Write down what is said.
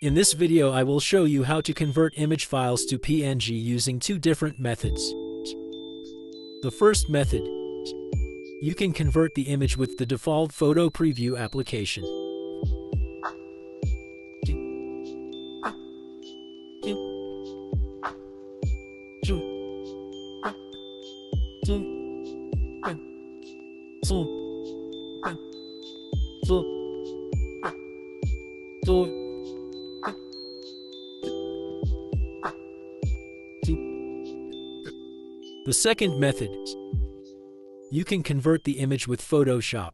In this video, I will show you how to convert image files to PNG using two different methods. The first method, you can convert the image with the default photo preview application. The second method, you can convert the image with Photoshop.